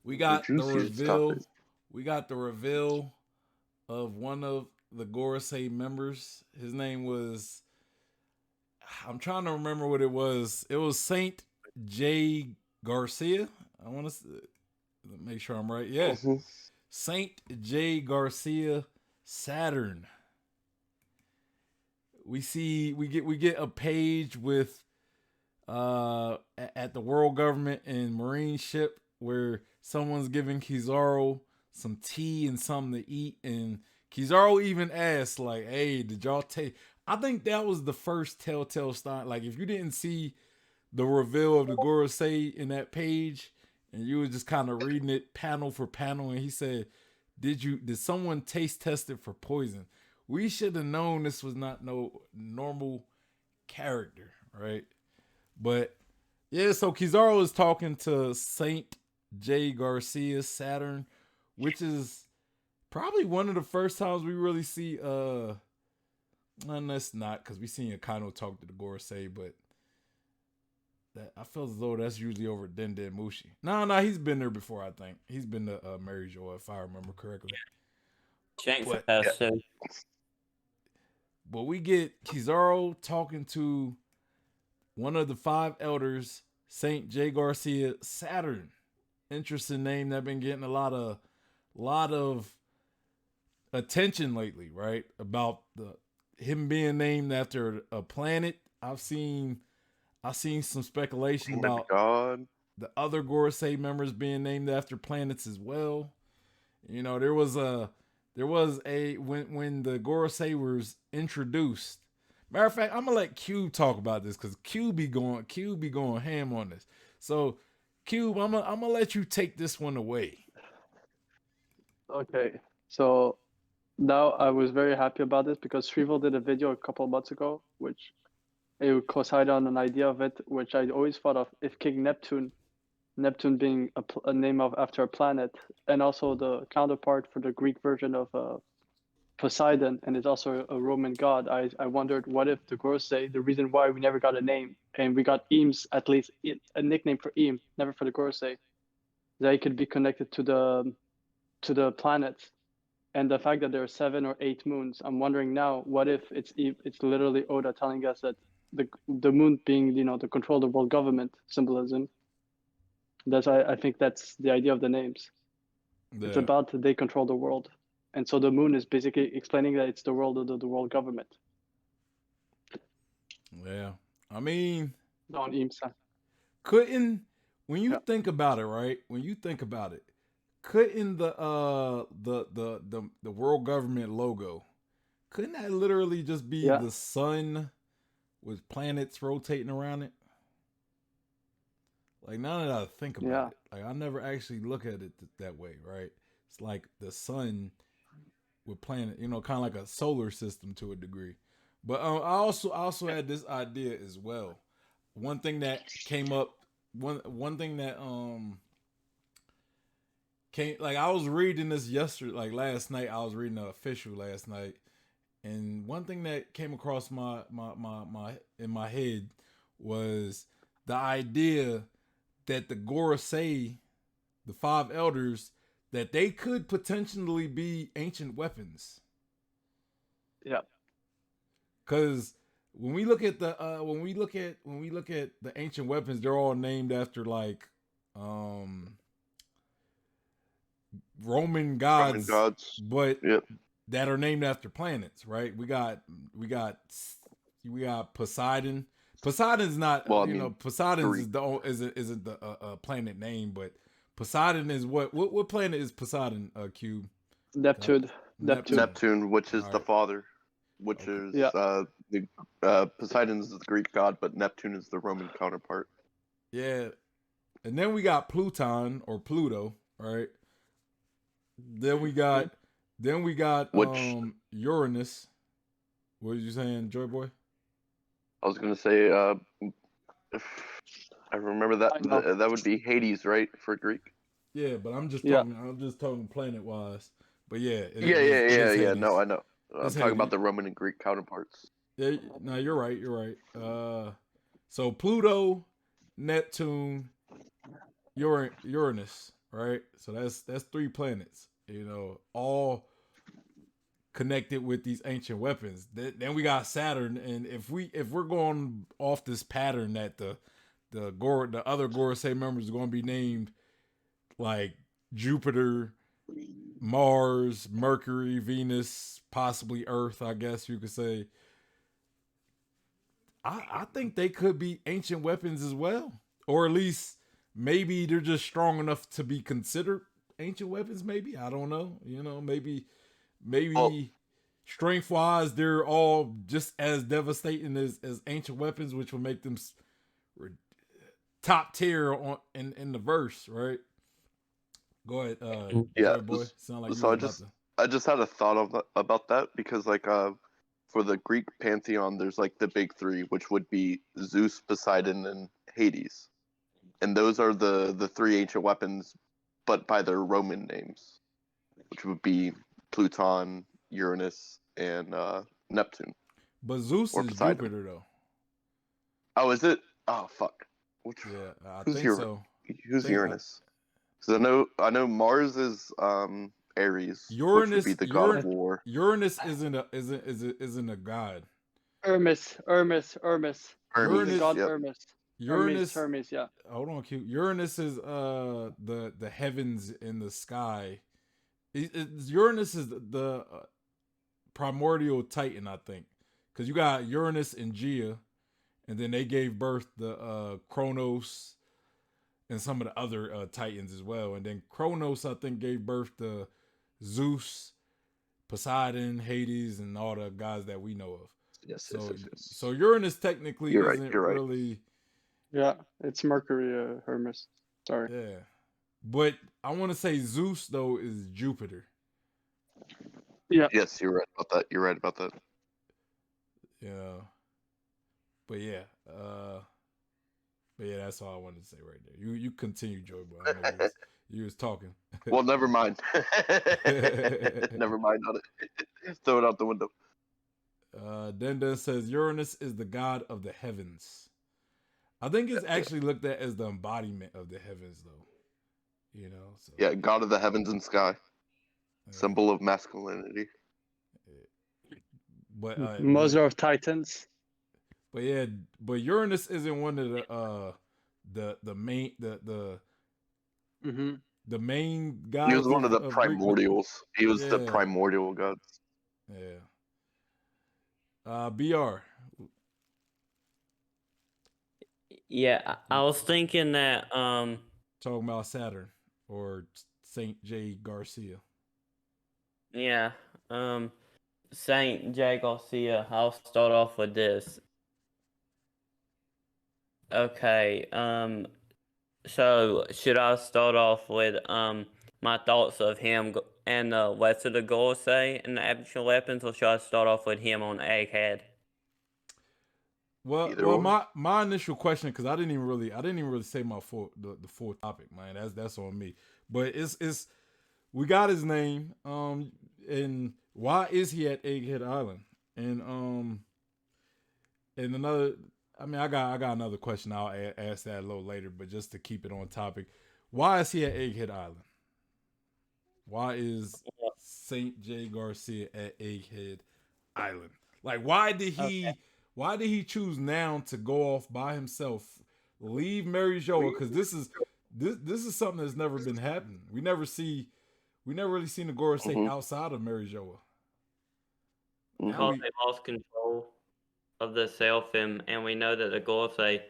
We The got the juiciest topic. reveal. We got the reveal of one of the Gorosei members. His name was. I'm trying to remember what it was. It was Saint J Garcia. I want to make sure I'm right. Yeah, Hmm. Saint J Garcia Saturn. We get a page with at the world government and marine ship where someone's giving Kizaru some tea and something to eat, and Kizaru even asked like, "Hey, did y'all take?" I think that was the first telltale sign. Like, if you didn't see the reveal of the Gorosei in that page, and you were just kind of reading it panel for panel, and he said, Did someone taste test it for poison?" We should have known this was not no normal character, right? But yeah, so Kizaru is talking to Saint J Garcia Saturn, which is probably one of the first times we really see and that's not because we seen Akano talk to the Gorosei, but that I feel as though that's usually over Denden Mushi. No, he's been there before. I think he's been to Mary Joise, if I remember correctly. Shanks But Yeah. has to. we get Kizaru talking to one of the five elders, Saint J Garcia Saturn. Interesting name that been getting a lot of attention lately, right? About the him being named after a planet. I've seen some speculation Kingdom about God. the other Gorosei members being named after planets as well. You know, there was a when the Gorosei was introduced. Matter of fact, I'm gonna let Cube talk about this because Cube be going ham on this. So Cube, I'm gonna let you take this one away. Okay, so now I was very happy about this because Shrivel did a video a couple of months ago, which it would coincide on an idea of it, which I always thought of if King Neptune, Neptune being a name of after a planet, and also the counterpart for the Greek version of Poseidon, and is also a Roman god. I wondered what if the Gorosei, the reason why we never got a name, and we got Eames, at least a nickname for Eam, never for the Gorosei, they could be connected to the planets. And the fact that there are 7 or 8 moons, I'm wondering now, what if it's literally Oda telling us that the moon being the control of the world government symbolism. That's I think that's the idea of the names. It's Yeah, about they control the world, and so the moon is basically explaining that it's the world of the world government. yeah. I mean, On IMSA. couldn't when you Yeah. think about it, right? When you think about it, couldn't the world government logo couldn't that literally just be Yeah. the sun with planets rotating around it? Like, now that I think about Yeah. it, like, I never actually look at it that way, right? It's like the sun with planet, kind of like a solar system to a degree. But I also had this idea as well. One thing that came up, one thing that came, like, I was reading this yesterday, like last night. I was reading the official last night, and one thing that came across my in my head was the idea that the Gorosei, the five elders, that they could potentially be ancient weapons. Yeah. Because when we look at the the ancient weapons, they're all named after like Roman Roman gods, gods. but Yep. that are named after planets, right? We got Poseidon. Poseidon's not, Well, I mean, Poseidon's Greek. isn't the planet name, but Poseidon is what planet is Poseidon? Cube. Neptune. Neptune. Neptune, which is the Alright. father, which Okay. is Yeah. the Poseidon's the Greek god, but Neptune is the Roman counterpart. Yeah, and then we got Pluton or Pluto, right? Then we got Which Uranus. What are you saying, Joy Boy? I was gonna say, if I remember that I know. that would be Hades, right, for Greek. Yeah, but I'm just Yeah. talking planet wise. But yeah, it Yeah. is Hades. No, I know. I'm It's talking about Hades. the Roman and Greek counterparts. Yeah, no, you're right. So Pluto, Neptune, Uranus, right? So that's 3 planets, all connected with these ancient weapons. Then we got Saturn, and if we're going off this pattern that the other Gorosei members are going to be named like Jupiter, Mars, Mercury, Venus, possibly Earth, I guess you could say. I think they could be ancient weapons as well. Or at least maybe they're just strong enough to be considered ancient weapons, maybe. I don't know. Maybe strength wise they're all just as devastating as ancient weapons, which will make them top tier in the verse, right? Go ahead, Yeah. Joy Boy. Sound like you So was I just had a thought about that because like for the Greek pantheon, there's like the big three, which would be Zeus, Poseidon, and Hades, and those are the 3 ancient weapons, but by their Roman names, which would be Pluton, Uranus, and Neptune. But Zeus or is Poseidon. Jupiter though. Oh, is it? Oh, fuck. Yeah, I Who's think so. Who's Uranus? Because I know Mars is Aries, which would be the god of war. Uranus isn't a god. Hermes. Hermes, The god yep. Hermes. Hermes, yeah. Hold on, Q. Uranus is the heavens in the sky. Uranus is the primordial Titan, I think, because you got Uranus and Gaia, and then they gave birth to Kronos and some of the other Titans as well. And then Kronos, I think, gave birth to Zeus, Poseidon, Hades, and all the guys that we know of. Yes. So Uranus technically You're isn't right. really. Yeah, it's Mercury, Hermes. Sorry. Yeah, but I want to say Zeus though is Jupiter. Yeah. Yes, you're right about that. Yeah. But yeah, that's all I wanted to say right there. You continue, Joy Boy. I know you was talking. Well, never mind. Never mind on it. Throw it out the window. Den says Uranus is the god of the heavens. I think it's actually looked at as the embodiment of the heavens, though. So. Yeah, god of the heavens and sky, symbol of masculinity. But Mother of Titans. But yeah, but Uranus isn't one of the main the main god. He was one of the primordials. He was the primordial gods. Yeah. BR. Yeah, I was thinking that talking about Saturn or Saint JayGarcia. Yeah, Saint JayGarcia. I'll start off with this. Okay, so should I start off with my thoughts of him and the rest of the Gorosei and the ancient weapons, or should I start off with him on Egghead? Well, my initial question, because I didn't even really say my the full topic, man. That's on me. But it's we got his name, and why is he at Egghead Island? And another, I mean, I got another question. I'll ask that a little later, but just to keep it on topic, why is he at Egghead Island? Why is Saint JayGarcia at Egghead Island? Like, why did he choose now to go off by himself, leave Mary Joise? Because this is something that's never been happening. We never really seen the Gorosei outside of Mary Joise. Because they lost control of the Seraphim, and we know that the Gorosei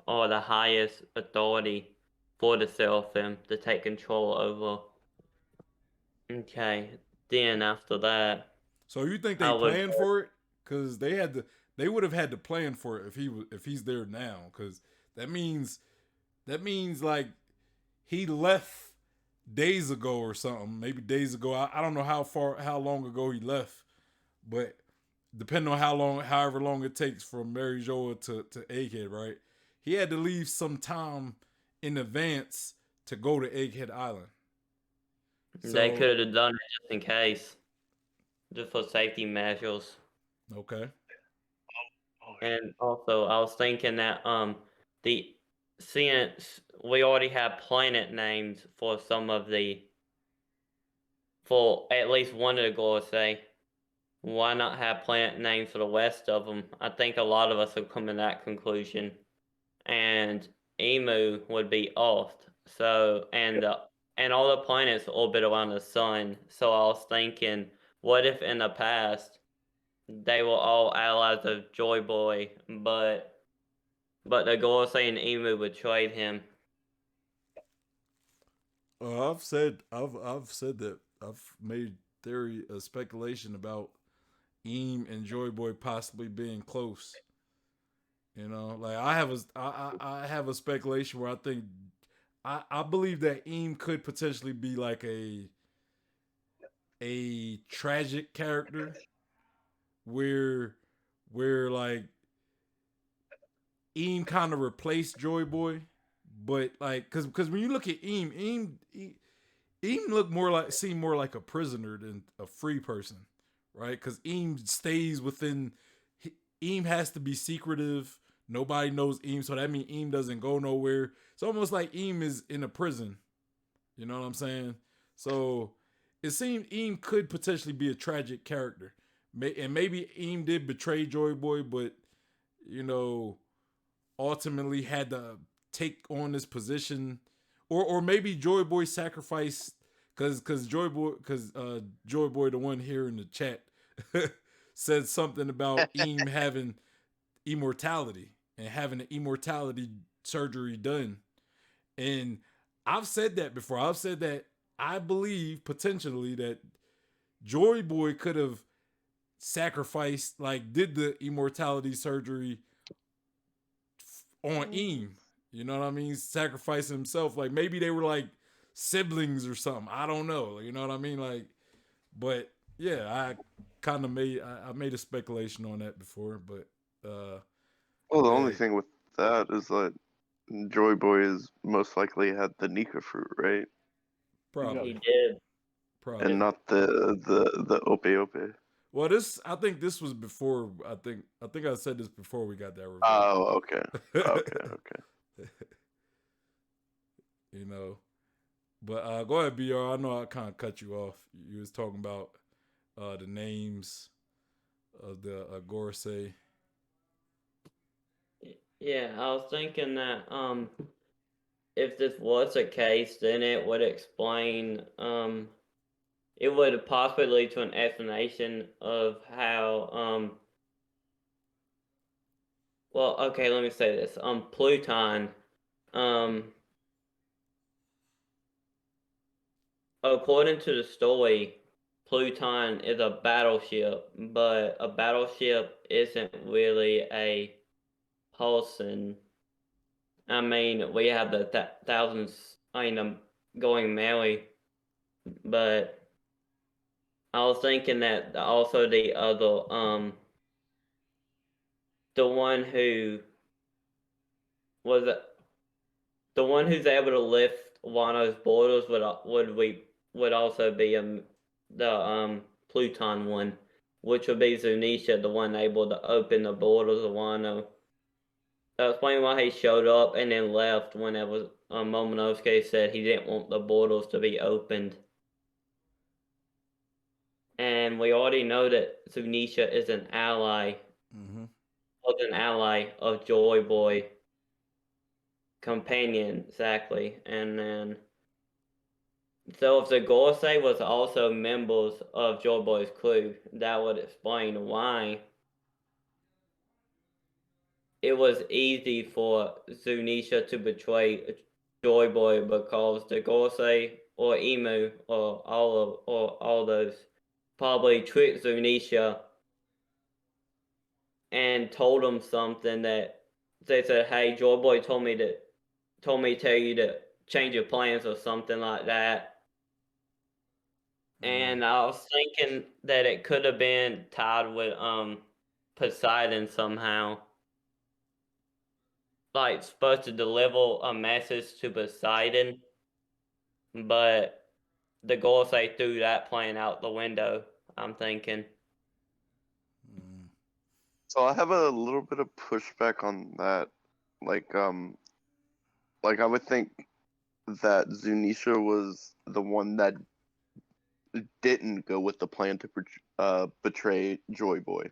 are the highest authority for the Seraphim to take control over. Okay, then after that. So you think they planned for it? Because they would have had to plan for it if he's there now. Because that means like he left days ago or something. Maybe days ago. I don't know how long ago he left, but depending on however long it takes from Mary Joise to Egghead, right? He had to leave some time in advance to go to Egghead Island. So, they could have done it just in case, just for safety measures. Okay. And also, I was thinking that since we already have planet names for for at least one of the Gorsei. Why not have planet names for the rest of them? I think a lot of us have come to that conclusion. And Emu would be off. So, and all the planets orbit around the sun. So I was thinking, what if in the past they were all allies of Joy Boy, but the Gorsei and Emu betrayed him? I've said that I've made theory speculation about Eam and Joy Boy possibly being close. You know, like I have a speculation where I think I believe that Eam could potentially be like a tragic character where like Eam kind of replaced Joy Boy, but like because when you look at Eam look more like seem more like a prisoner than a free person, right? Because Eam stays within. Eam has to be secretive. Nobody knows Eam, so that means Eam doesn't go nowhere. It's almost like Eam is in a prison. You know what I'm saying? So it seems Eam could potentially be a tragic character, and maybe Eam did betray Joy Boy, but you know, ultimately had to take on this position, or maybe Joy Boy sacrificed because Joy Boy, the one here in the chat, said something about Eam having immortality and having an immortality surgery done. And I've said that before. I've said that I believe potentially that Joy Boy could have sacrificed, like, did the immortality surgery on Eam. You know what I mean? Sacrifice himself. Like, maybe they were like siblings or something. I don't know. You know what I mean? Like, but yeah, I kind of I made a speculation on that before, but well, the yeah, only thing with that is that Joy Boy is most likely had the Nika fruit, right? probably, He did. probably. And not the Ope Ope. Well, I think this was before. I think I said this before we got that reveal. Oh, okay, okay. You know, but go ahead, Br. I know I kind of cut you off. You was talking about the names of the Gorsei. Yeah, I was thinking that if this was the case, then it would explain it would possibly lead to an explanation of how well, okay, let me say this. Pluton according to the story, Pluton is a battleship, but a battleship isn't really a person. I mean, we have the thousands, going Mary, but I was thinking that also the other, the one who was the one who's able to lift Wano's borders would also be the Pluton one, which would be Zunisha, the one able to open the borders of Wano. That explains why he showed up and then left whenever Momonosuke said he didn't want the borders to be opened. And we already know that Zunisha is an ally, was an ally of Joy Boy companion, exactly. And then, so if the Gorsei was also members of Joy Boy's crew, that would explain why it was easy for Zunisha to betray Joy Boy, because the Gorsei or Emu or all those probably tricked Zunisha and told him something that they said, "Hey, Joy Boy told me to tell you to change your plans," or something like that. And I was thinking that it could have been tied with Poseidon somehow. Like, supposed to deliver a message to Poseidon, but the Gorsei threw that plan out the window, I'm thinking. So I have a little bit of pushback on that. Like, like I would think that Zunisha was the one that didn't go with the plan to betray Joy Boy,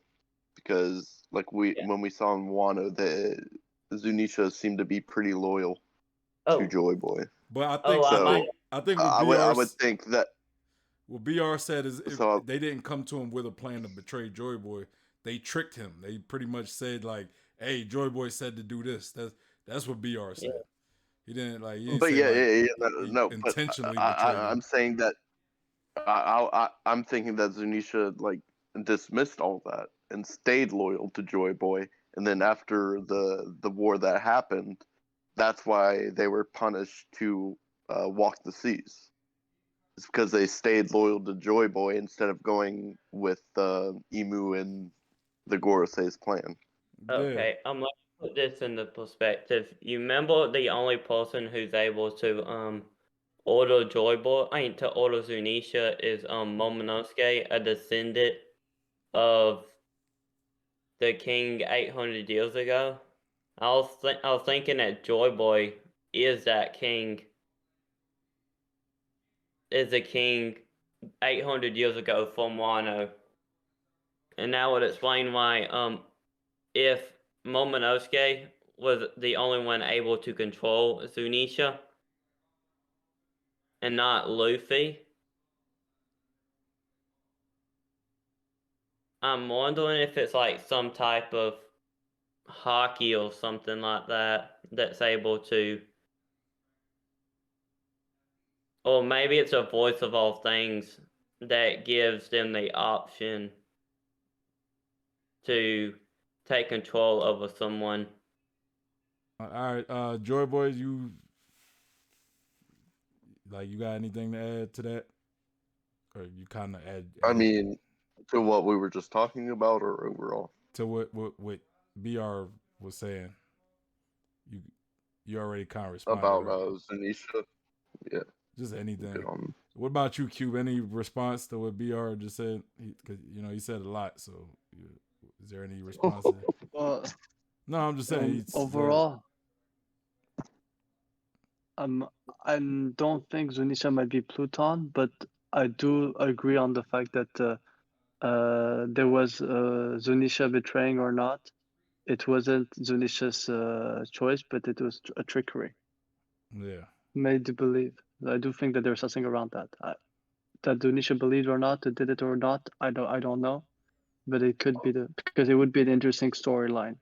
because like when we saw in Wano, the Zunisha seemed to be pretty loyal to Joy Boy. But I Oh, think So I think what I BR would think that what BR said is if so they didn't come to him with a plan to betray Joy Boy, they tricked him. They pretty much said like, "Hey, Joy Boy said to do this." That's what BR said. yeah. He didn't but say like he no, but intentionally betrayed him. I'm saying that I'm thinking that Zunisha like dismissed all that and stayed loyal to Joy Boy, and then after the war that happened, that's why they were punished to walk the seas. It's because they stayed loyal to Joy Boy instead of going with Emu and the Gorosei's plan. Yeah. Okay, let's put this into perspective. You remember the only person who's able to order to order Zunisha is Momonosuke, a descendant of the king 800 years ago. I was thinking that Joy Boy is that king, is a king 800 years ago from Wano, and that would explain why if Momonosuke was the only one able to control Zunisha and not Luffy, I'm wondering if it's like some type of hockey or something like that that's able to, or maybe it's a voice of all things that gives them the option to take control over someone. All right, Joy Boy, you got anything to add to that, or you kind of add? I mean, to what we were just talking about, or overall? To what BR was saying, you already kind of responded About right? Zunisha. Yeah. Just anything. What about you, Cube? Any response to what BR just said? Because he said a lot. So, is there any response? No, I'm just saying. Overall, I don't think Zunisha might be Pluton, but I do agree on the fact that there was Zunisha betraying or not. It wasn't Zunisha's choice, but it was a trickery. Yeah. Made to believe. I do think that there's something around that. That Zunisha believed or not, did it or not, I don't know. But it could be because it would be an interesting storyline,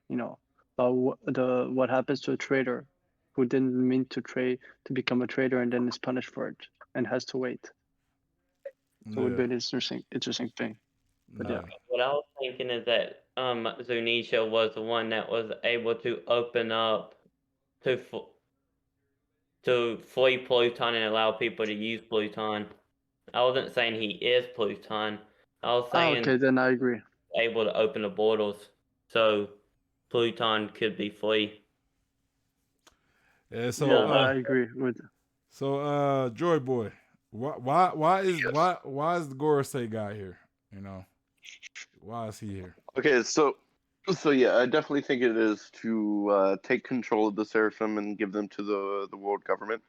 about what happens to a trader who didn't mean to become a trader and then is punished for it and has to wait. So it would be an interesting thing. But yeah. What I was thinking is that Zunisha was the one that was able to open up to free Pluton and allow people to use Pluton. I wasn't saying he is Pluton. I was saying okay, then I agree. Able to open the borders so Pluton could be free. Yeah, so I agree with. So Joy Boy, why is the Gorosei guy here? Why is he here? Okay, so yeah, I definitely think it is to take control of the Seraphim and give them to the world government.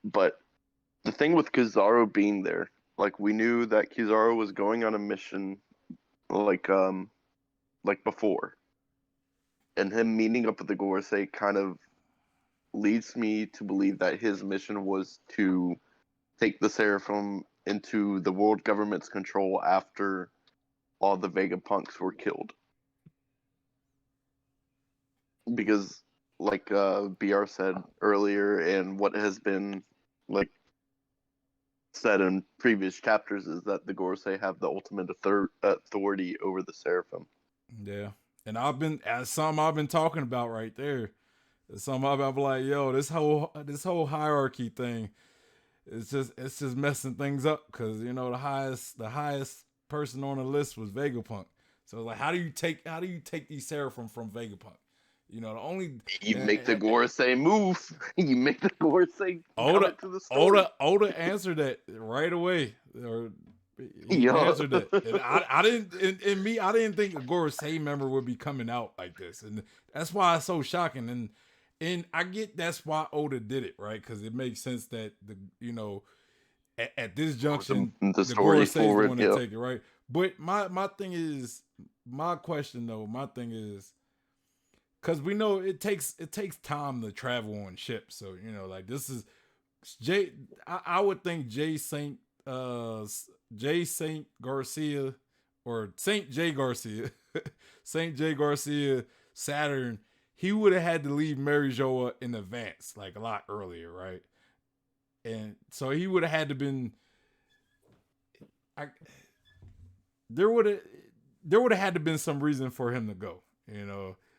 But the thing with Kizaru being there, like we knew that Kizaru was going on a mission, like before, and him meeting up with the Gorosei kind of leads me to believe that his mission was to take the Seraphim into the world government's control after all the Vegapunks were killed. Because like BR said earlier, and what has been like said in previous chapters, is that the Gorosei have the ultimate authority over the Seraphim. Yeah, and I've been talking about right there. Some I've been like, yo, this whole hierarchy thing, it's just messing things up because the highest person on the list was Vegapunk. So like, how do you take these Seraphim from Vegapunk? The only you make the Gorosei move. You make the Gorosei Oda to the story. Oda answered that right away. Or he answered that. And I didn't think a Gorosei member would be coming out like this, and that's why it's so shocking. And And I get that's why Oda did it, right? Because it makes sense that at this junction, the the story Gorosei is the forward, one that yeah. take it, right? But my thing is, my question though, my thing is, because we know it takes time to travel on ships, so like this is I would think Jay Saint Garcia or Saint JayGarcia, Saint JayGarcia Saturn. He would have had to leave Mary Joise in advance, like a lot earlier, right? And so he would have had to been. There would have had to been some reason for him to go,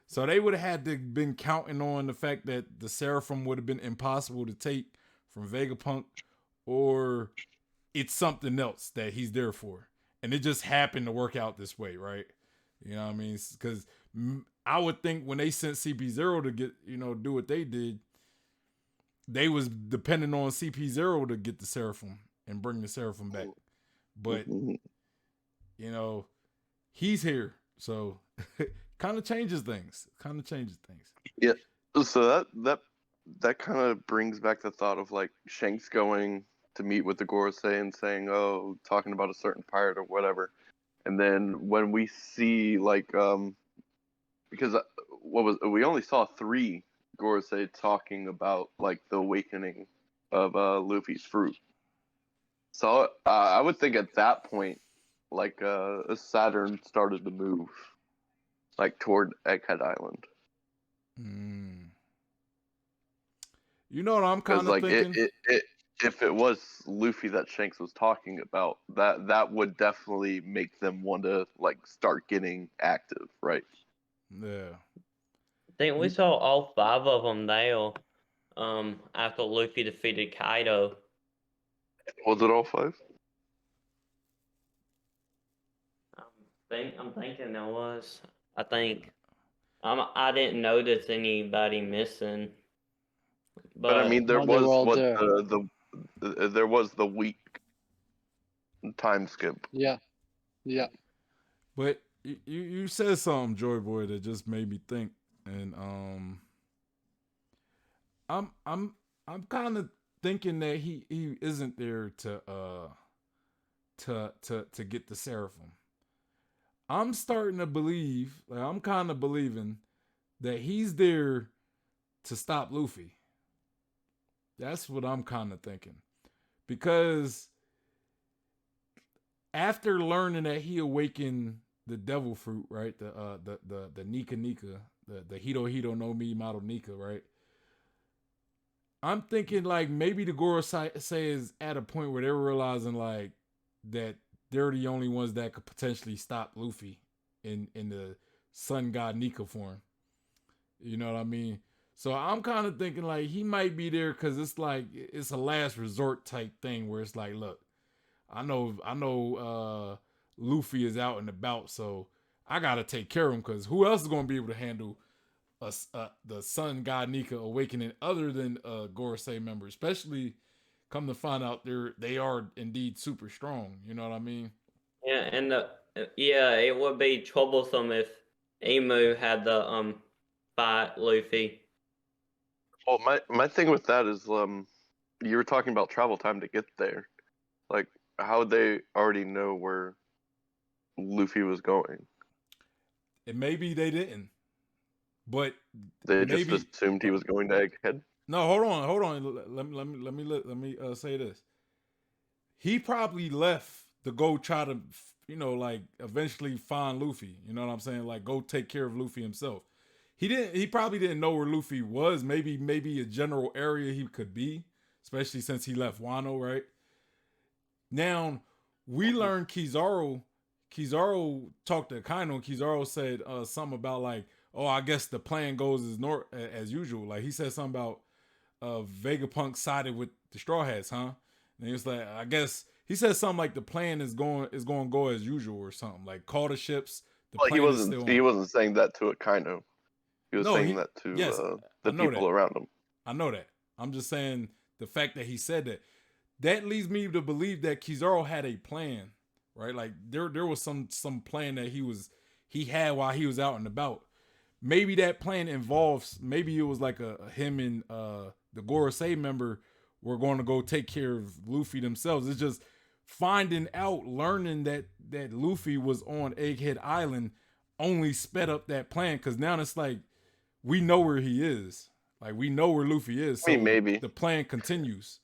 So they would have had to been counting on the fact that the Seraphim would have been impossible to take from Vegapunk, or it's something else that he's there for, and it just happened to work out this way, right? You know what I mean? Because I would think when they sent CP0 to get do what they did, they was depending on CP0 to get the Seraphim and bring the Seraphim back, but he's here, so kind of changes things. Yeah. So that kind of brings back the thought of like Shanks going to meet with the Gorosei and saying, "Oh, talking about a certain pirate or whatever," and then when we see like because we only saw 3 Gorosei talking about like the awakening of Luffy's fruit. So I would think at that point, like Saturn started to move, like toward Egghead Island. You know what I'm kind of like thinking? If it was Luffy that Shanks was talking about, that would definitely make them want to like start getting active, right? Yeah. I think we saw all 5 of them now. After Luffy defeated Kaido. Was it all 5? I'm thinking there was. I think. I didn't notice anybody missing. But I mean, there No, they were was all what there. there was the week time skip. Yeah. But you said something, Joy Boy, that just made me think, and I'm kind of thinking that he isn't there to get the Seraphim. I'm starting to believe, like I'm kind of believing that he's there to stop Luffy. That's what I'm kind of thinking, because after learning that he awakened the devil fruit, right? The Nika Nika, the Hito Hito no Mi Mato Nika, right? I'm thinking like maybe the Gorosei is at a point where they're realizing like that they're the only ones that could potentially stop Luffy in the Sun God Nika form. You know what I mean? So I'm kind of thinking like he might be there because it's like it's a last resort type thing where it's like, look, I know Luffy is out and about, so I gotta take care of him because who else is gonna be able to handle the Sun God Nika awakening other than a Gorosei member, especially come to find out they are indeed super strong. You know what I mean? Yeah, and it would be troublesome if Emu had the fight Luffy. Well, my thing with that is you were talking about travel time to get there. Like, how would they already know where Luffy was going? And maybe they didn't, but They maybe just assumed he was going to Egghead. no. Hold on. Let me say this. He probably left to go try to, like eventually find Luffy. You know what I'm saying? Like go take care of Luffy himself. He probably didn't know where Luffy was. Maybe a general area he could be, especially since he left Wano, right? Now, we learned Kizaru talked to Kaino, and Kizaru said something about like, oh, I guess the plan goes as usual. Like he said something about Vegapunk sided with the Straw Hats, huh? And he was like, I guess he said something like the plan is going to go as usual or something. Like call the ships. The Well, plan is still on. He wasn't saying that to Akainu. He was saying that to yes, the people around him. I know that. I'm just saying the fact that he said that leads me to believe that Kizaru had a plan, right? Like there was some plan that he had while he was out and about. maybe that plan involves, maybe it was like a him and the Gorosei member were going to go take care of Luffy themselves. It's just finding out, learning that Luffy was on Egghead Island only sped up that plan, because now it's like we know where he is. Like, we know where Luffy is. So I mean, maybe the plan continues.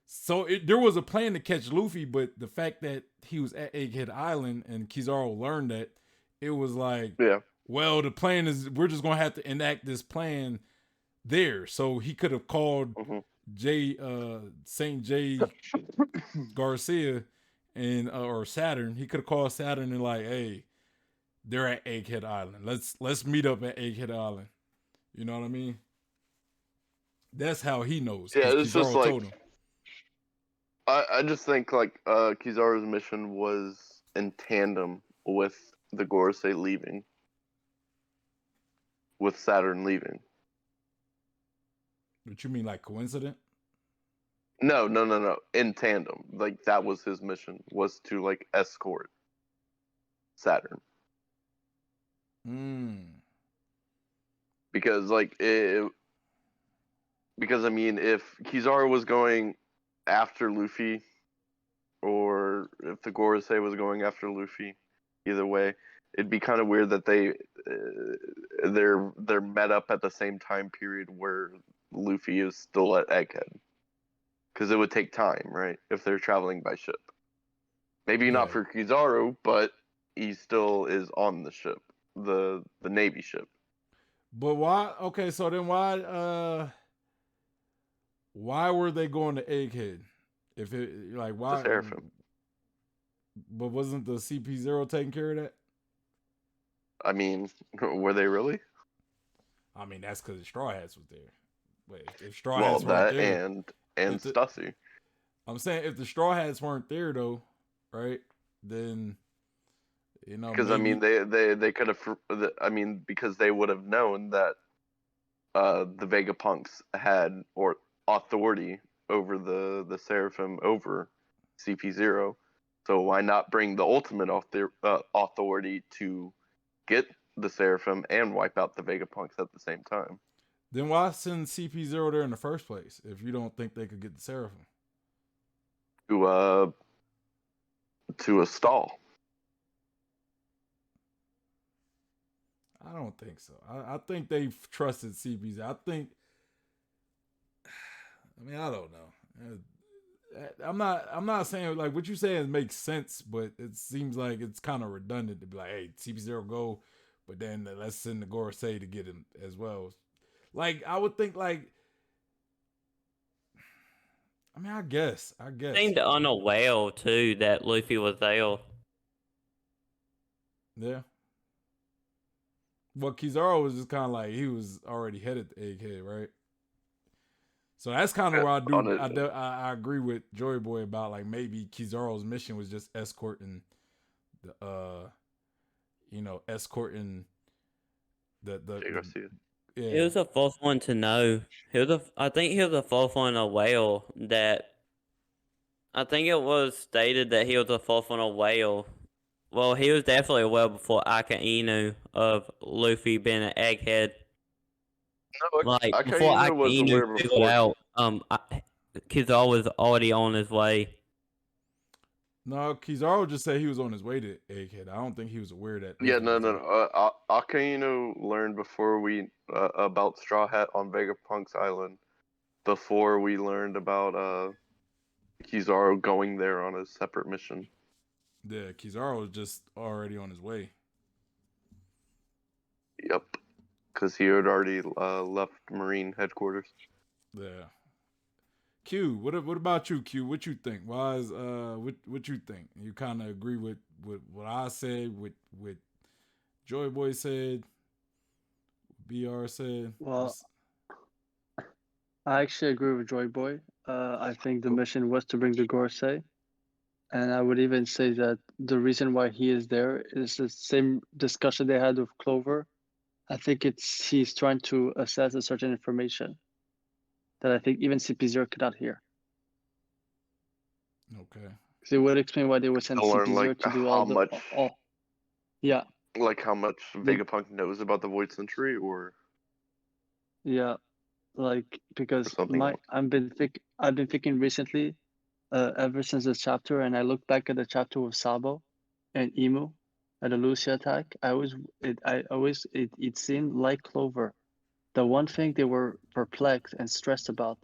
So there was a plan to catch Luffy, but the fact that he was at Egghead Island and Kizaru learned that, it was like, well, the plan is we're just gonna have to enact this plan there. So he could have called Saint JayGarcia and or Saturn. He could have called Saturn and like, hey, they're at Egghead Island. Let's meet up at Egghead Island. You know what I mean? That's how he knows. Yeah, it's just like, told him. I just think like Kizaru's mission was in tandem with the Gorosei leaving, with Saturn leaving. What you mean, like coincident? No. In tandem, like that was his mission, was to like escort Saturn. Because like because I mean, if Kizaru was going after Luffy, or if the Gorosei was going after Luffy, either way, it'd be kind of weird that they're met up at the same time period where Luffy is still at Egghead, because it would take time, right? If they're traveling by ship, maybe not for Kizaru, but he still is on the ship, the Navy ship. But why? Okay, so then why were they going to Egghead? If it like why? The Seraphim. But wasn't the CP0 taking care of that? I mean, were they really? I mean, that's because the Straw Hats was there. Wait, if Straw Hats weren't there, and Stussy. I'm saying if the Straw Hats weren't there though, right? Then because maybe... I mean they could have. I mean, because they would have known that the Vegapunks had or authority over the Seraphim over CP0. So why not bring the ultimate authority to get the Seraphim and wipe out the Vegapunks at the same time? Then why send CP0 there in the first place if you don't think they could get the Seraphim? To a stall. I don't think so. I think they trusted CP0. I mean, I don't know. I'm not saying like what you saying makes sense, but it seems like it's kind of redundant to be like, hey, CP0 go, but then let's send the Gorosei to get him as well. Like, I would think like, I mean, I guess. Seemed unaware too that Luffy was there. Yeah. Well, Kizaru was just kind of like, he was already headed to Egghead, right? So that's kind of where I agree with Joy Boy about like maybe Kizaru's mission was just escorting escorting the yeah. He was the fourth one to know. I think he was the fourth one aware that. I think it was stated that he was the fourth one aware. Well, he was definitely aware before Akainu of Luffy being an Egghead. No, like before Akainu figured out, Kizaru was already on his way. No, Kizaru just said he was on his way to Egghead. I don't think he was aware that. Yeah, no. Akainu learned before we about Straw Hat on Vegapunk's Island, before we learned about Kizaru going there on a separate mission. Yeah, Kizaru was just already on his way. Yep, because he had already left Marine headquarters. Yeah. Q, what about you, Q? What you think? Why is what you think? You kind of agree with what I said, with Joy Boy said, BR said. Well, I actually agree with Joy Boy. I think the mission was to bring the Gorosei, and I would even say that the reason why he is there is the same discussion they had with Clover. I think he's trying to assess a certain information that I think even CP0 could not hear. Okay. So it would explain why they would send CP0 to do all. Yeah. Like how much Vegapunk knows about the Void Century, or Yeah, like because something else? I've been thinking recently, ever since this chapter, and I look back at the chapter with Sabo and Emu at the Lucia attack. It seemed like Clover. The one thing they were perplexed and stressed about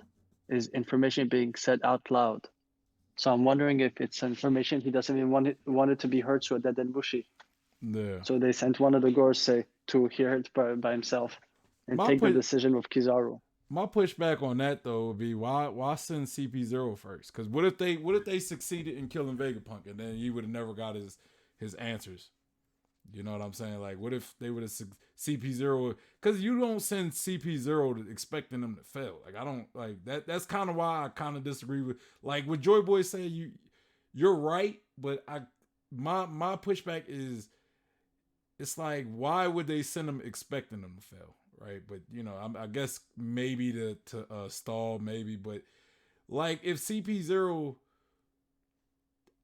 is information being said out loud. So I'm wondering if it's information he doesn't even want it to be heard to Deden Bushi. Yeah. So they sent one of the Gorosei to hear it by himself and My take the put decision with Kizaru. my pushback on that though would be why send CP0 first? Because what if they succeeded in killing Vegapunk and then he would have never got his answers? You know what I'm saying? Like, what if they would have CP0? Because you don't send CP0 expecting them to fail. Like, I don't like that. That's kind of why I kind of disagree with like what Joy Boy say. You're right, but my pushback is it's like why would they send them expecting them to fail, right? But you know, I guess maybe to stall, maybe, but like if CP0.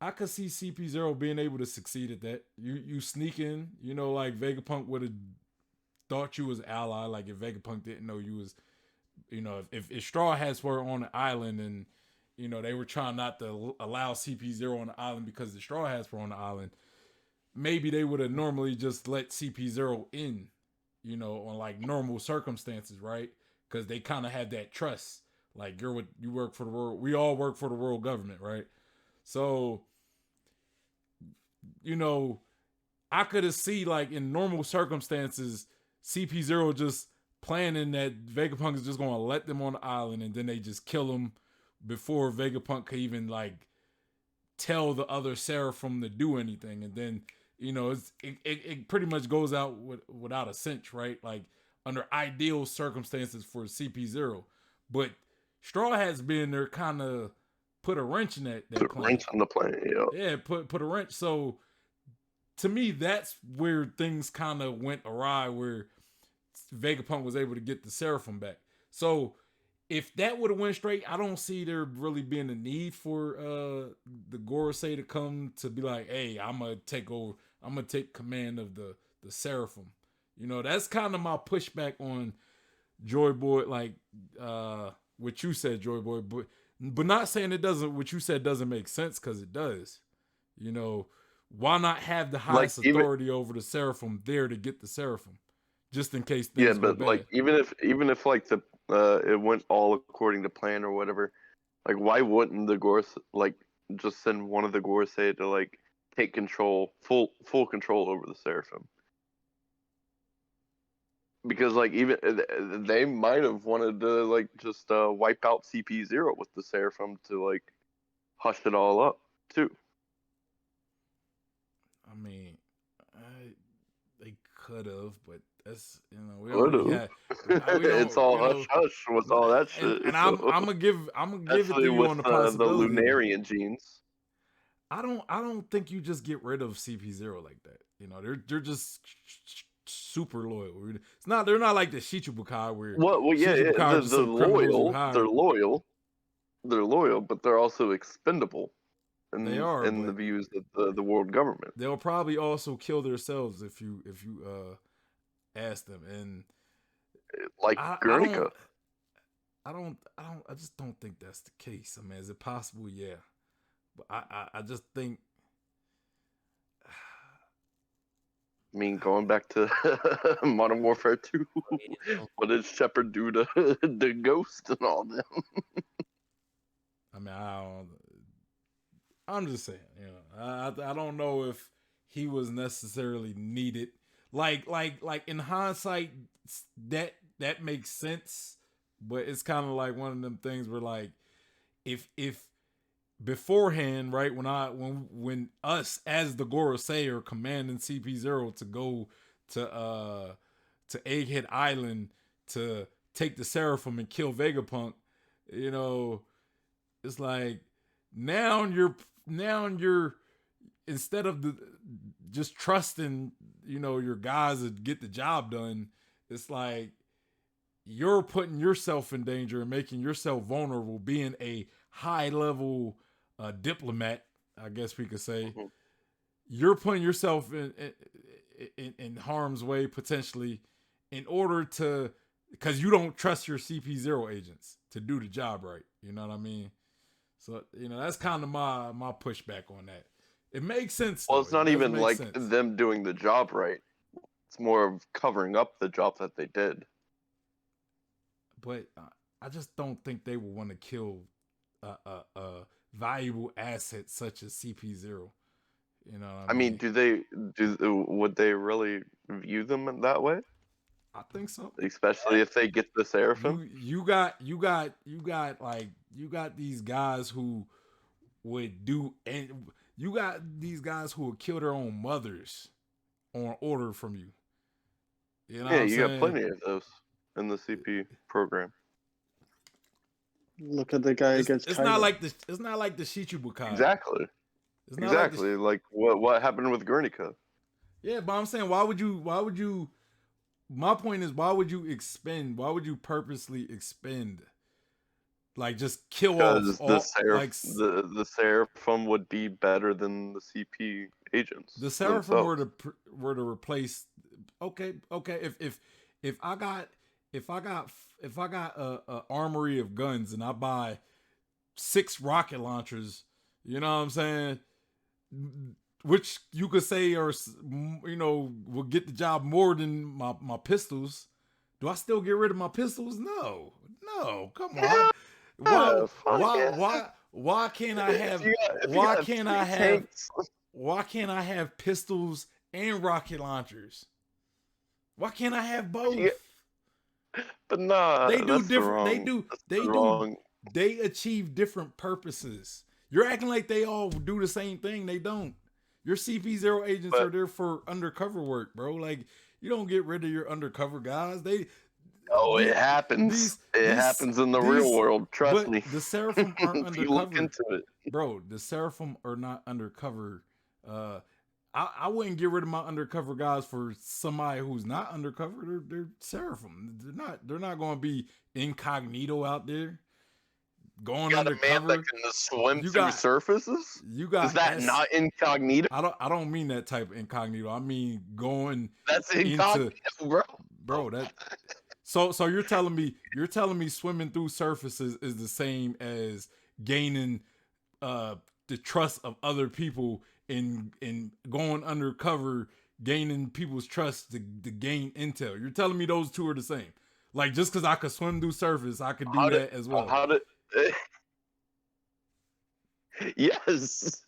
I could see CP0 being able to succeed at that. You sneak in, you know, like Vegapunk would have thought you was ally. Like if Vegapunk didn't know you was, you know, if Straw Hats were on an island and, you know, they were trying not to allow CP0 on the island because the Straw Hats were on the island, maybe they would have normally just let CP0 in, you know, on like normal circumstances, right? Because they kind of had that trust. Like you work for the world. We all work for the world government, right? So, you know, I could have seen like in normal circumstances, CP0 just planning that Vegapunk is just going to let them on the island and then they just kill him before Vegapunk could even like tell the other Seraphim to do anything. And then, you know, it pretty much goes out without a cinch, right? Like under ideal circumstances for CP0. But Straw Hat's been there kind of put a wrench in that Put a plan. wrench on the plan, yeah. Yeah, put a wrench. So to me, that's where things kind of went awry, where Vegapunk was able to get the Seraphim back. So if that would have went straight, I don't see there really being a need for the Gorosei to come to be like, hey, I'm gonna take over, I'm gonna take command of the Seraphim. You know, that's kind of my pushback on Joy Boy, like what you said, Joy Boy, but not saying it doesn't. What you said doesn't make sense because it does. You know, why not have the highest authority over the Seraphim there to get the Seraphim, just in case things go bad? Like even if like the it went all according to plan or whatever, like why wouldn't the Gorosei like just send one of the Gorosei to like take full control over the Seraphim? Because like even they might have wanted to like just wipe out CP0 with the Seraphim to like hush it all up too. I mean, they could have, but that's, you know, we already had. It's all hush hush with all that shit. And I'm gonna give it to you on the possibility. The Lunarian genes. I don't think you just get rid of CP0 like that. You know, they're just super loyal. It's not, they're not like the Shichibukai where they're loyal, but they're also expendable. They are in the views of the world government. They'll probably also kill themselves if you ask them. And like Guernica. I just don't think that's the case. I mean, is it possible? Yeah, but I just think. I mean, going back to Modern Warfare 2, what did Shepard do to the Ghost and all them? I mean, I'm just saying, you know, I don't know if he was necessarily needed. Like in hindsight, that makes sense, but it's kind of like one of them things where like, if beforehand, right, when us as the Gorosei are commanding CP0 to go to Egghead Island to take the Seraphim and kill Vegapunk, you know, it's like now you're instead of just trusting, you know, your guys to get the job done, it's like you're putting yourself in danger and making yourself vulnerable, being a high level diplomat, I guess we could say. Mm-hmm. You're putting yourself in harm's way potentially, in order to, because you don't trust your CP0 agents to do the job right. You know what I mean? So that's kind of my pushback on that. It makes sense. Well, Though. it's not It does even make like sense. them doing the job right. It's more of covering up the job that they did. But I just don't think they would want to kill a valuable asset such as CP0. You know what I mean, would they really view them in that way? I think so. Especially if they get the Seraphim. You got these guys who would do, and you got these guys who would kill their own mothers on order from you. You know Yeah, what I'm you saying? got plenty of those in the CP program. Look at the guy against it's Kylo. not like the Shichibukai. Exactly. It's not Exactly. Like what happened with Guernica. Yeah, but I'm saying, why would you? My point is, why would you purposely expend? Like, just kill off all, the Seraphim would be better than the CP agents. The Seraphim were to replace. Okay. If I got a armory of guns and I buy 6 rocket launchers, you know what I'm saying, which you could say are, will get the job more than my pistols. Do I still get rid of my pistols? No, come on. Why can't I have why can't I have pistols and rocket launchers? Why can't I have both? But nah, they do different. Wrong. They achieve different purposes. You're acting like they all do the same thing. They don't. Your CP0 agents are there for undercover work, bro. Like, you don't get rid of your undercover guys. It happens. It happens in the real world. Trust me. The Seraphim aren't undercover. Look into it. Bro, the Seraphim are not undercover. I wouldn't get rid of my undercover guys for somebody who's not undercover. They're Seraphim. They're not going to be incognito out there. Going undercover. A man that can swim through surfaces. Is that not incognito? I don't mean that type of incognito. I mean going. That's incognito, bro. That. So you're telling me swimming through surfaces is the same as gaining the trust of other people in going undercover, gaining people's trust to gain intel. You're telling me those two are the same? Like, just because I could swim through surface, I could do that as well. Yes.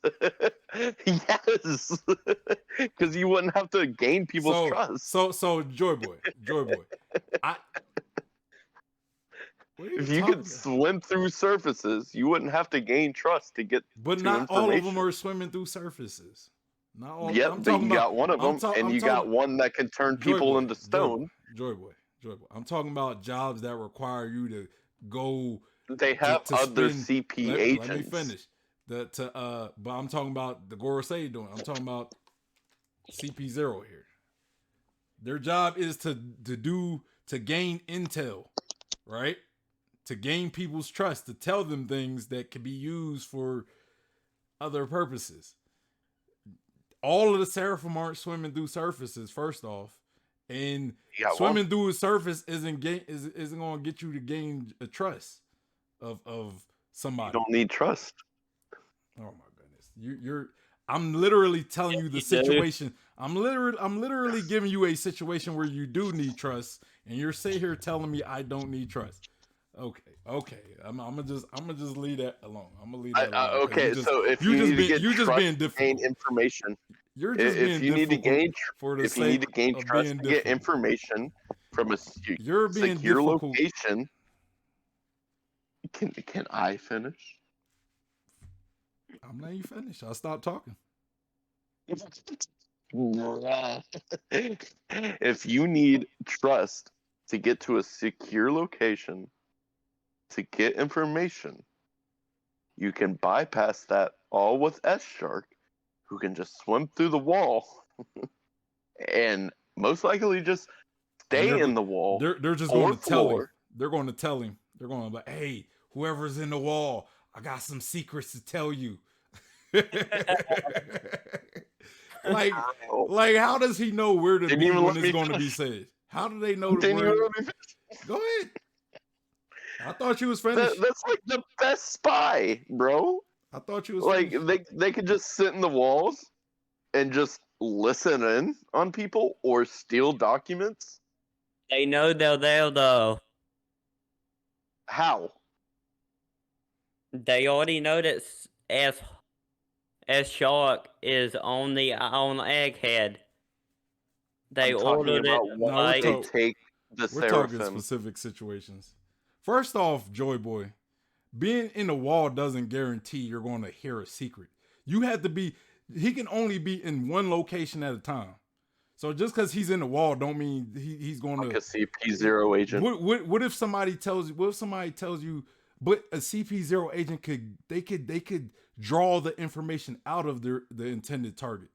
Yes. Because you wouldn't have to gain people's trust. So Joy Boy. If you could swim through surfaces, you wouldn't have to gain trust to get. But not all of them are swimming through surfaces. Not all. Yep, but you got one of them, and you got one that can turn people into stone. Joy Boy. I'm talking about jobs that require you to go. They have other CP agents. Let me finish. But I'm talking about the Gorosei doing. I'm talking about CP0 here. Their job is to gain intel, right? To gain people's trust, to tell them things that can be used for other purposes. All of the Seraphim aren't swimming through surfaces, first off. And swimming through a surface isn't going to get you to gain a trust of somebody. You don't need trust. Oh my goodness. I'm literally telling you the situation. I'm literally giving you a situation where you do need trust, and you're sitting here telling me I don't need trust. Okay. I'm gonna just leave that alone. I'm gonna leave that alone. Okay, so if you need to gain information, if you need to gain trust to get information from a secure location, can I finish? I'm letting you finish. I'll stop talking. If you need trust to get to a secure location to get information, you can bypass that all with S-Shark, who can just swim through the wall and most likely just stay in the wall. They're just going to tell him. They're going to tell him. They're going to be like, hey, whoever's in the wall, I got some secrets to tell you. Like, Bro. like, how does he know where to Didn't be even when let it's me going to be finish. said? How do they know Didn't where? even let me finish. Go ahead. I thought you was finished. That's like the best spy, bro. I thought you was Like finished. they could just sit in the walls and just listen in on people or steal documents. They know they're there though. How? They already know that as Shark is on Egghead. They I'm talking ordered it. about No, why we're they talk- take the We're talking Seraphim. specific situations. First off, Joy Boy, being in the wall doesn't guarantee you're going to hear a secret. You have to be. He can only be in one location at a time. So just because he's in the wall, don't mean he's going Like to. a CP0 agent. What if somebody tells you? What if somebody tells you? But a CP0 agent could draw the information out of the intended target.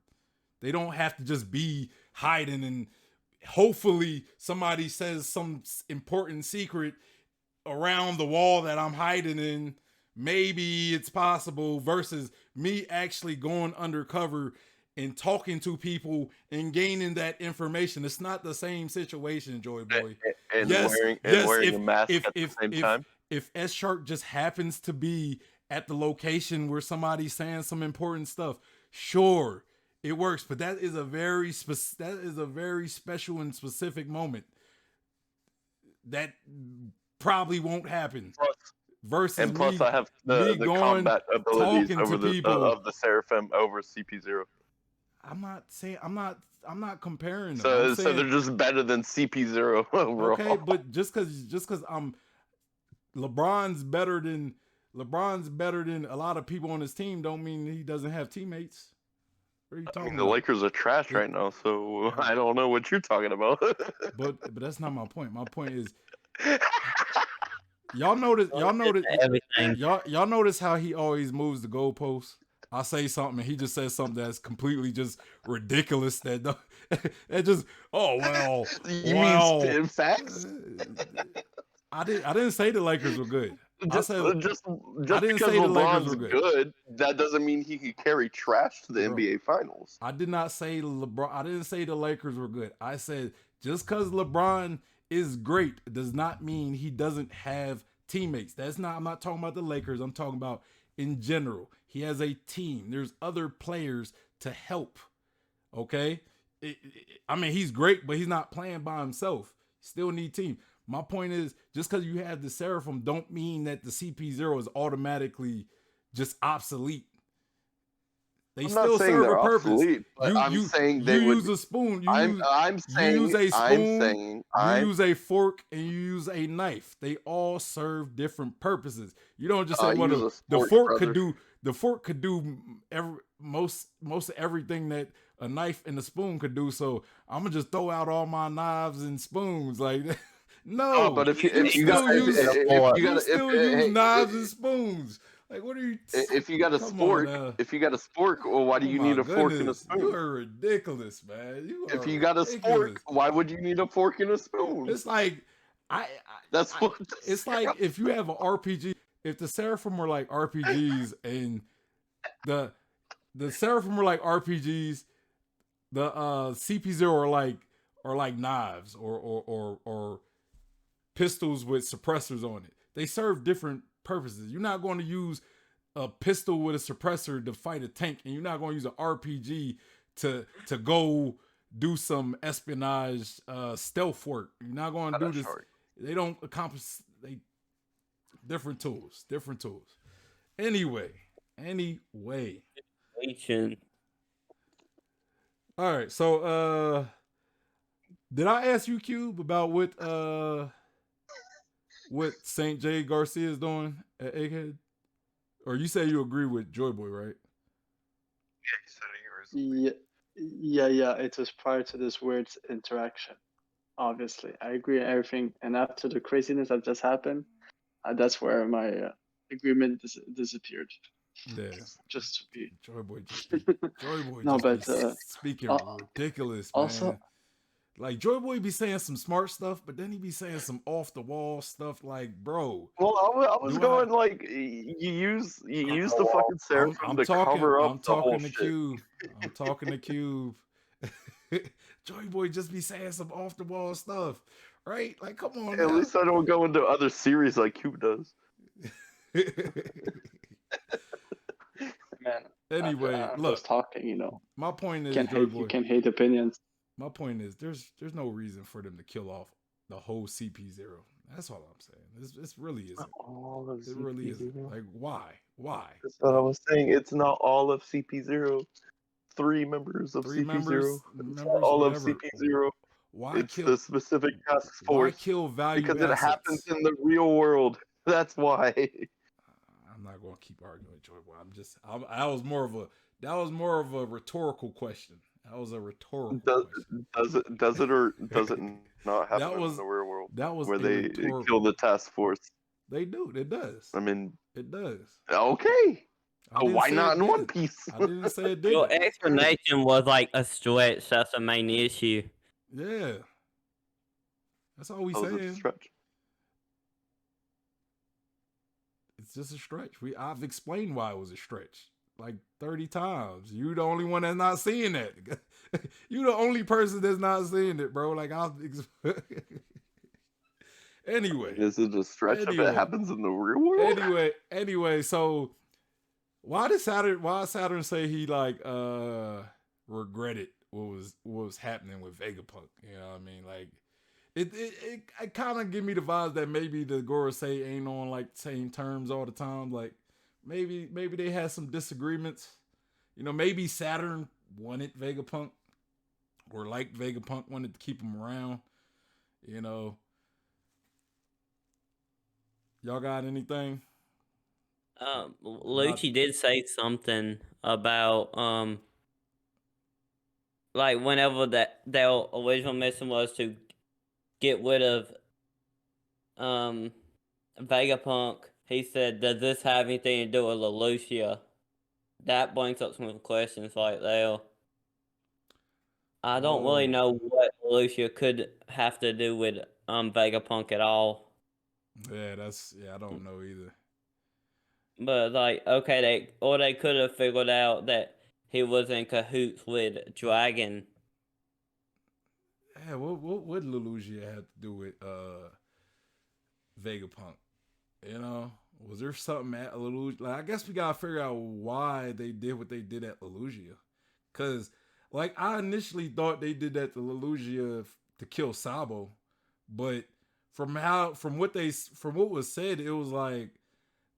They don't have to just be hiding, and hopefully somebody says some important secret around the wall that I'm hiding in. Maybe it's possible versus me actually going undercover and talking to people and gaining that information. It's not the same situation, Joy Boy. And Yes, wearing a mask at the same time. If S Shark just happens to be at the location where somebody's saying some important stuff, sure, it works. But that is a very special and specific moment that probably won't happen. Versus Plus, I have the going, combat abilities talking over to the people. of the Seraphim over CP0. I'm not comparing them. So I'm saying, they're just better than CP0 overall. okay, but just because I'm LeBron's better than a lot of people on his team don't mean he doesn't have teammates. What are you talking The about? Lakers are trash right now, so I don't know what you're talking about. But that's not my point. My point is, y'all notice everything. y'all notice how he always moves the goalposts. I say something and he just says something that's completely just ridiculous. That just You mean facts? I didn't say the Lakers were good. Just I didn't because say the Lakers LeBron's were good, that doesn't mean he could carry trash to the NBA Finals. I did not say LeBron. I didn't say the Lakers were good. I said just because LeBron is great does not mean he doesn't have teammates. I'm not talking about the Lakers. I'm talking about in general. He has a team. There's other players to help. Okay? I mean, he's great, but he's not playing by himself. Still need team. My point is, just because you have the Seraphim don't mean that the CP0 is automatically just obsolete. They still serve a purpose. Obsolete, but I'm saying they would use a spoon. I'm saying you use a spoon. you use a fork and you use a knife. They all serve different purposes. You don't just say, "Well, the fork could do." The fork could do most of everything that a knife and a spoon could do. So I'm gonna just throw out all my knives and spoons. Like, no. But if you still use knives and spoons. Like, what are you? If you got a spork, well, why do you need a fork and a spoon? You are ridiculous, man. If you got a spork, why would you need a fork and a spoon? It's like it's like if you have an RPG. If the Seraphim were like RPGs and the Seraphim were like RPGs, the CP0 are like knives or pistols with suppressors on it. They serve different purposes. You're not going to use a pistol with a suppressor to fight a tank, and you're not going to use an RPG to go do some espionage stealth work. You're not going to do this. They don't accomplish. Different tools. Anyway. All right. So, did I ask you, Cube, about what St. JayGarcia is doing at Egghead? Or you say you agree with Joy Boy, right? Yeah. It was prior to this weird interaction. Obviously, I agree on everything. And after the craziness that just happened, that's where my agreement disappeared. Yeah. Just to be Joy Boy. No, but speaking ridiculous, man. Also, Like Joy Boy be saying some smart stuff, but then he be saying some off the wall stuff. Like, bro, Well, I was do going like you use the fucking seraphim to cover up I'm the whole talking to shit. Cube. I'm talking to Cube. Joy Boy just be saying some off the wall stuff, right? Like, come on. At now. least I don't go into other series like Cube does. Man, Anyway, I'm look, just talking, you know. my point is, You Joy you Boy. can hate opinions. My point is, there's no reason for them to kill off the whole CP0. That's all I'm saying. This really isn't. All of It really isn't. CP0. Like, why? Why? That's what I was saying. It's not all of CP0. 3 members of Three CP0. members, It's not all of whatever. CP0. Why It's kill? the specific task Why force kill value because it assets? happens in the real world. That's why. I'm not going to keep arguing with Joy Boy. That was more of a rhetorical question. That was a rhetorical question. Does it or does it not happen That was in the real world that was where a they rhetorical. kill the task force? They do. It does. I mean, It does. okay. I didn't Why say not it in One didn't. Piece? I didn't say it Your didn't. explanation was like a stretch. That's the main issue. Yeah. That's all we That was a saying. stretch. It's just a stretch. I've explained why it was a stretch like 30 times. You the only one that's not seeing that. You the only person that's not seeing it, bro. Like anyway. Is it a stretch if it happens in the real world? Anyway, so why Saturn say he like regretted what was happening with Vegapunk? You know what I mean? Like it kind of give me the vibes that maybe the Gorosei ain't on like same terms all the time. Like maybe they had some disagreements. You know, maybe Saturn wanted Vegapunk or liked Vegapunk, wanted to keep him around. You know, y'all got anything? Lucci did say something about like whenever their original mission was to get rid of Vegapunk, he said, "Does this have anything to do with Lelouch?" That brings up some questions right there. I don't really know what Lelouch could have to do with Vegapunk at all. Yeah, I don't know either. But like, okay, they could have figured out that he was in cahoots with Dragon. Yeah, what would Lelouch have to do with Vegapunk? You know, was there something at Lelouch? Like, I guess we gotta figure out why they did what they did at Lelouch. Cause like I initially thought they did that to Lelouch to kill Sabo, but from what was said, it was like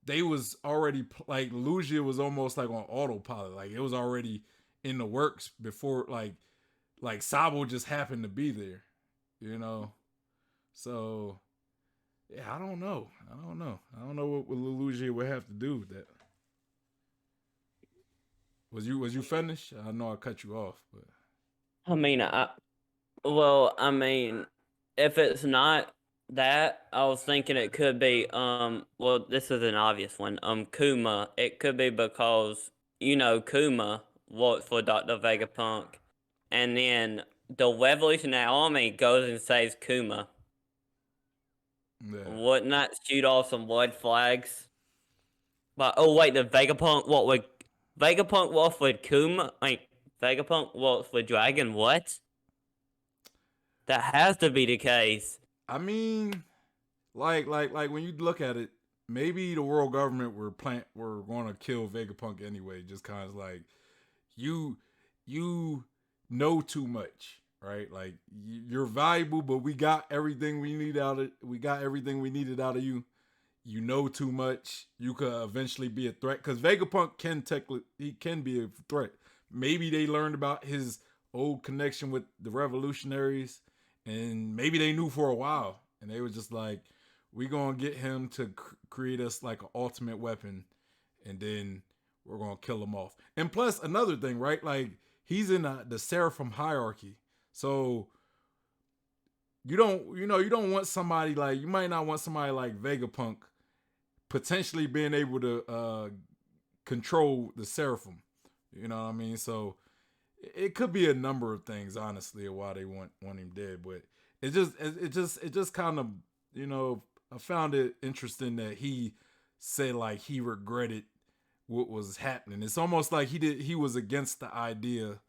they was already like Lelouch was almost like on autopilot. Like it was already in the works before like Sabo just happened to be there, you know? So, yeah, I don't know. I don't know what Lelouch would have to do with that. Was you finished? I know I cut you off, but I mean, I mean, if it's not that, I was thinking it could be, well, this is an obvious one, Kuma. It could be because, Kuma works for Dr. Vegapunk, and then the Revolutionary Army goes and saves Kuma. yeah. Wouldn't that shoot off some red flags? But, oh wait, Vegapunk works with Kuma? Like, Vegapunk works with Dragon, what? That has to be the case. I mean, like when you look at it, maybe the world government were going to kill Vegapunk anyway. Just kind of like you know too much, right? Like you're valuable, but we got everything we needed out of you. You know too much. You could eventually be a threat because Vegapunk can be a threat. Maybe they learned about his old connection with the revolutionaries, and maybe they knew for a while, and they were just like, "We gonna get him to create us like an ultimate weapon, and then we're gonna kill him off." And plus, another thing, right? Like he's in the Seraphim hierarchy, so you don't want somebody like you might not want somebody like Vegapunk potentially being able to control the Seraphim. You know what I mean? So it could be a number of things, honestly, of why they want him dead. But it just kind of, you know, I found it interesting that he said like he regretted what was happening. It's almost like he was against the idea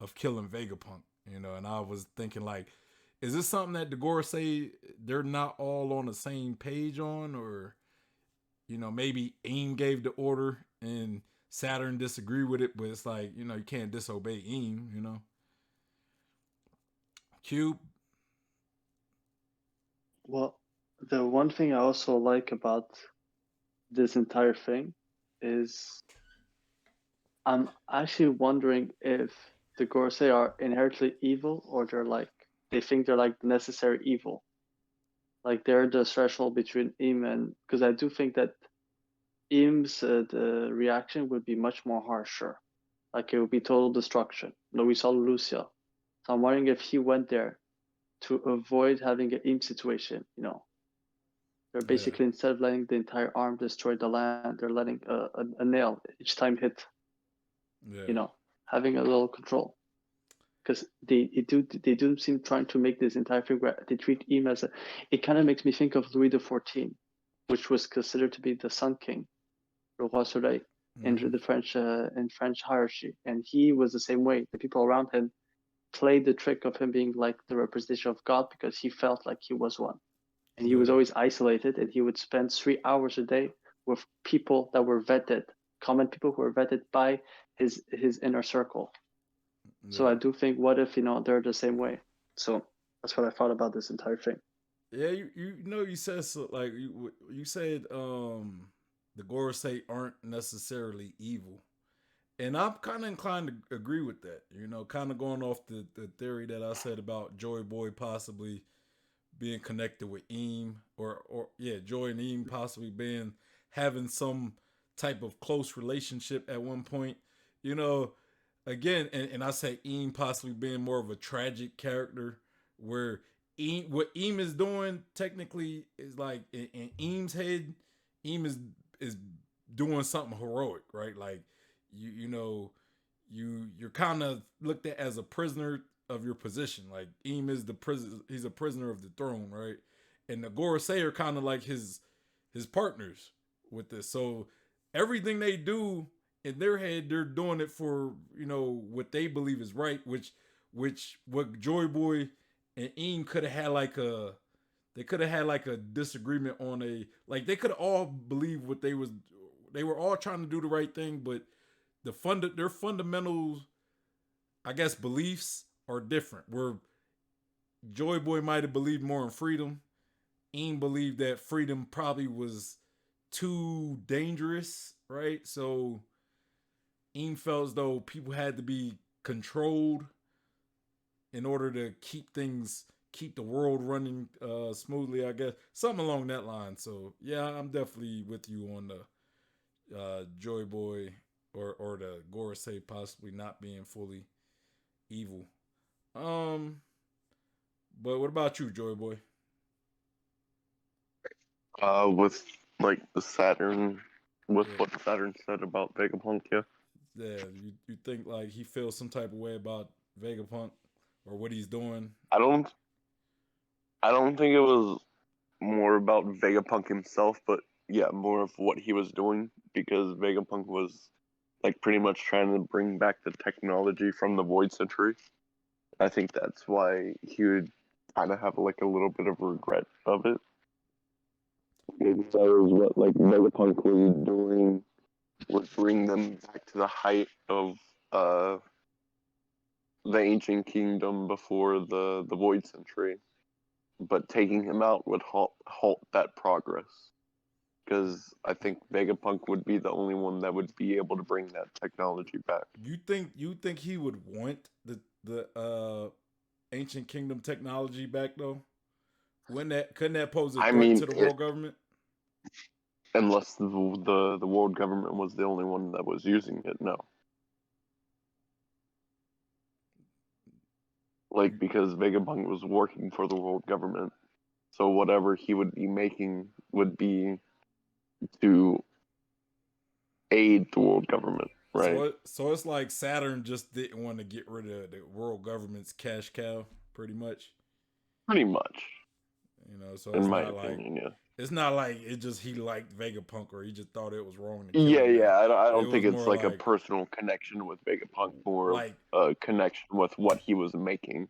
of killing Vegapunk, you know. And I was thinking like, is this something that the Gore say they're not all on the same page on, or you know, maybe Aim gave the order and Saturn disagreed with it, but it's like, you know, you can't disobey Aim, you know. Cube. Well, the one thing I also like about this entire thing is I'm actually wondering if the Gorsei are inherently evil or they think they're like the necessary evil. Like they're the threshold between Im and because I do think that Im's the reaction would be much more harsher. Like it would be total destruction. You know, we saw Lucia. So I'm wondering if he went there to avoid having an Im situation, you know. They're Yeah. basically instead of letting the entire arm destroy the land, they're letting a nail each time hit, Yeah. you know, having a little control. Because they do seem trying to make this entire thing where they treat him as a. It kind of makes me think of Louis XIV, which was considered to be the Sun King, Le Roi Soleil, in Mhm. the French hierarchy, and he was the same way. The people around him played the trick of him being like the representation of God because he felt like he was one, and he was Yeah. always isolated, and he would spend 3 hours a day with people that were vetted, common people who were vetted by his inner circle. So Yeah. I do think, what if, you know, they're the same way? So that's what I thought about this entire thing. Yeah, you know, you said so, like you said the Gorosei aren't necessarily evil. And I'm kind of inclined to agree with that. You know, kind of going off the theory that I said about Joy Boy possibly being connected with Eam, or yeah, Joy and Eam possibly being having some type of close relationship at one point. You know, again, and I say Eam possibly being more of a tragic character, where what Eam is doing technically is like in Eam's head, Eam is doing something heroic, right? Like you know, you're kind of looked at as a prisoner of your position. Like Eam is the prison, he's a prisoner of the throne, right? And the Gorosei are kind of like his partners with this. So everything they do in their head, they're doing it for, you know, what they believe is right, which what Joy Boy and Eam could have had like a they could have had like a disagreement on a, like they could have all believed what they were all trying to do the right thing, but their fundamentals, I guess, beliefs are different. Where Joy Boy might have believed more in freedom, Eam believed that freedom probably was too dangerous, right? So Eam felt as though people had to be controlled in order to keep the world running smoothly, I guess. Something along that line. So yeah, I'm definitely with you on the Joy Boy or the Gorosei possibly not being fully evil. Um, but what about you, Joy Boy? With like the Saturn, with Yeah, what Saturn said about Vegapunk, yeah. yeah. You think like he feels some type of way about Vegapunk or what he's doing? I don't, I don't think it was more about Vegapunk himself, but yeah, more of what he was doing because Vegapunk was like pretty much trying to bring back the technology from the Void Century. I think that's why he would kind of have like a little bit of regret of it. Because that was what like Vegapunk was doing, would bring them back to the height of uh the ancient kingdom before the Void Century. But taking him out would halt that progress. Because I think Vegapunk would be the only one that would be able to bring that technology back. You think he would want the ancient kingdom technology back though? When that couldn't that pose a I threat mean, to the world government? unless the world government was the only one that was using it, no. Like because Vegapunk was working for the world government, so whatever he would be making would be to aid the world government. Right. So it's like Saturn just didn't want to get rid of the world government's cash cow, pretty much. Pretty much. You know, so In it's my not like opinion, yeah. it's not like it just he liked Vegapunk or he just thought it was wrong to kill Yeah, him. yeah. I It don't think was it's more like a like personal connection with Vegapunk, more of like a connection with what he was making.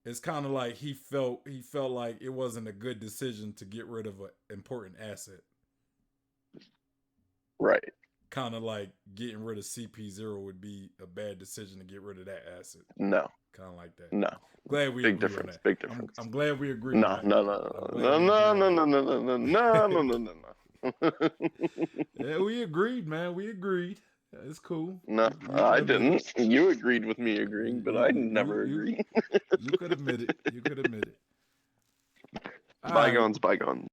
it's kind of like he felt like it wasn't a good decision to get rid of an important asset. Right. Kind of like getting rid of CP0 would be a bad decision to get rid of that asset. No. Kind of like that. No. Glad we Big agree difference. on that. Big difference. I'm glad we agree No, on that. no, no. Yeah, we agreed, man. We agreed. It's cool. No, I didn't. You agreed with me agreeing, but I never agree. You could admit it. You could admit it. All right. Bygones, bygones.